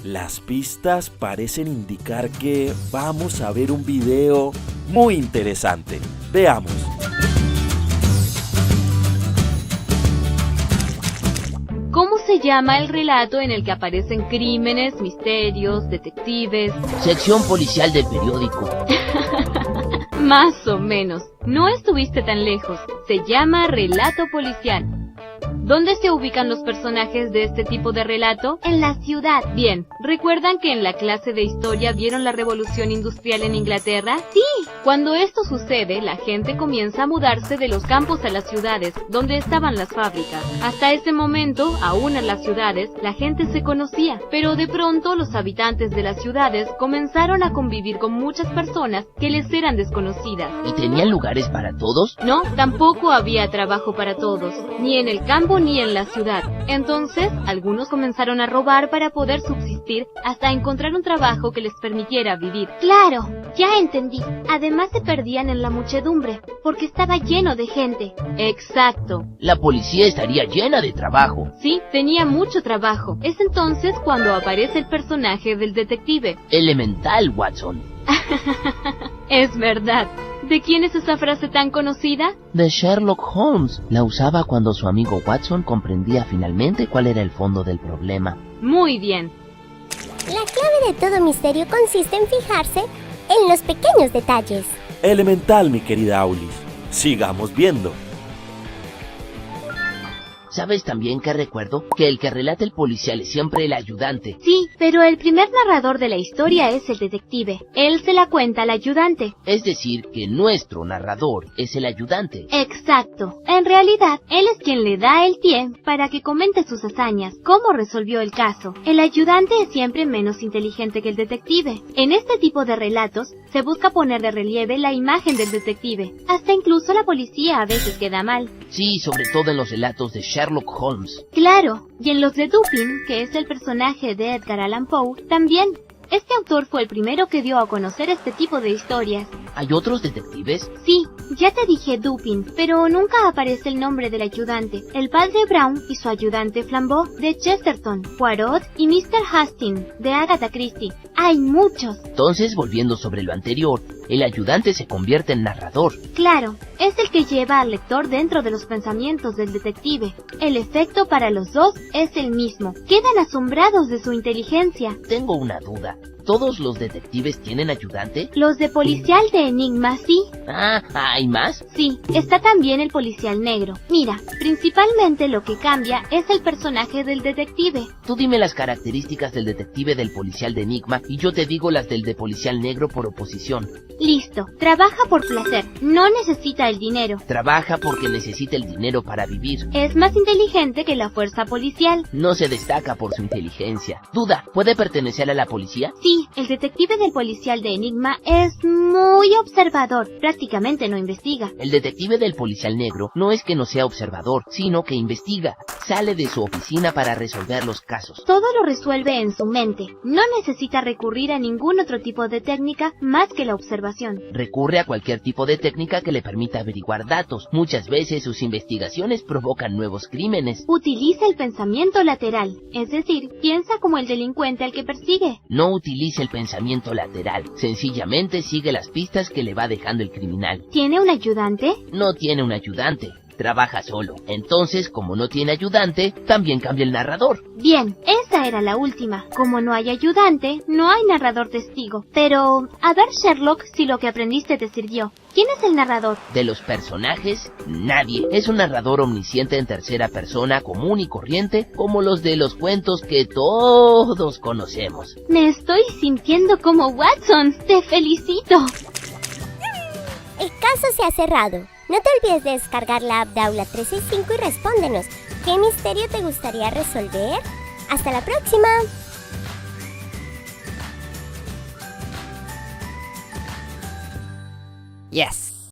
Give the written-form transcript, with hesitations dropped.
Las pistas parecen indicar que vamos a ver un video muy interesante. Veamos. ¿Cómo se llama el relato en el que aparecen crímenes, misterios, detectives? Sección policial del periódico. Más o menos. No estuviste tan lejos. Se llama relato policial. ¿Dónde se ubican los personajes de este tipo de relato? En la ciudad. Bien, ¿recuerdan que en la clase de historia vieron la revolución industrial en Inglaterra? Sí. Cuando esto sucede, la gente comienza a mudarse de los campos a las ciudades, donde estaban las fábricas. Hasta ese momento, aún en las ciudades, la gente se conocía, pero de pronto los habitantes de las ciudades comenzaron a convivir con muchas personas que les eran desconocidas. ¿Y tenían lugares para todos? No, tampoco había trabajo para todos, ni en el campo ni en la ciudad. Entonces, algunos comenzaron a robar para poder subsistir hasta encontrar un trabajo que les permitiera vivir. Claro, ya entendí. Además se perdían en la muchedumbre, porque estaba lleno de gente. Exacto. La policía estaría llena de trabajo. Sí, tenía mucho trabajo. Es entonces cuando aparece el personaje del detective. Elemental, Watson. Es verdad. ¿De quién es esa frase tan conocida? De Sherlock Holmes. La usaba cuando su amigo Watson comprendía finalmente cuál era el fondo del problema. Muy bien. La clave de todo misterio consiste en fijarse en los pequeños detalles. Elemental, mi querida Aulis. Sigamos viendo. ¿Sabes también que recuerdo? Que el que relata el policial es siempre el ayudante. Sí, pero el primer narrador de la historia es el detective. Él se la cuenta al ayudante. Es decir, que nuestro narrador es el ayudante. Exacto. En realidad, él es quien le da el pie para que comente sus hazañas, cómo resolvió el caso. El ayudante es siempre menos inteligente que el detective. En este tipo de relatos, se busca poner de relieve la imagen del detective. Hasta incluso la policía a veces queda mal. Sí, sobre todo en los relatos de Sherlock Holmes. Claro, y en los de Dupin, que es el personaje de Edgar Allan Poe, también. Este autor fue el primero que dio a conocer este tipo de historias. ¿Hay otros detectives? Sí, ya te dije Dupin, pero nunca aparece el nombre del ayudante. El padre Brown y su ayudante Flambeau de Chesterton, Poirot y Mr. Hastings de Agatha Christie. Hay muchos. Entonces, volviendo sobre lo anterior, el ayudante se convierte en narrador. Claro, es el que lleva al lector dentro de los pensamientos del detective. El efecto para los dos es el mismo. Quedan asombrados de su inteligencia. Tengo una duda. ¿Todos los detectives tienen ayudante? Los de policial de Enigma, sí. Ah, ¿hay más? Sí, está también el policial negro. Mira, principalmente lo que cambia es el personaje del detective. Tú dime las características del detective del policial de Enigma y yo te digo las del de policial negro por oposición. Listo. Trabaja por placer. No necesita el dinero. Trabaja porque necesita el dinero para vivir. Es más inteligente que la fuerza policial. No se destaca por su inteligencia. Duda, ¿puede pertenecer a la policía? Sí, el detective del policial de Enigma es muy observador. Prácticamente no investiga. El detective del policial negro no es que no sea observador, sino que investiga. Sale de su oficina para resolver los casos. Todo lo resuelve en su mente. No necesita recurrir a ningún otro tipo de técnica más que la observación. Recurre a cualquier tipo de técnica que le permita averiguar datos. Muchas veces sus investigaciones provocan nuevos crímenes. Utiliza el pensamiento lateral, es decir, piensa como el delincuente al que persigue. No utiliza el pensamiento lateral. Sencillamente sigue las pistas que le va dejando el criminal. ¿Tiene un ayudante? No tiene un ayudante. Trabaja solo. Entonces, como no tiene ayudante, también cambia el narrador. Bien, esa era la última. Como no hay ayudante, no hay narrador testigo. Pero, a ver Sherlock, si lo que aprendiste te sirvió. ¿Quién es el narrador? De los personajes, nadie. Es un narrador omnisciente en tercera persona, común y corriente, como los de los cuentos que todos conocemos. Me estoy sintiendo como Watson. ¡Te felicito! El caso se ha cerrado. No te olvides de descargar la app de Aula 365 y respóndenos. ¿Qué misterio te gustaría resolver? ¡Hasta la próxima! Yes.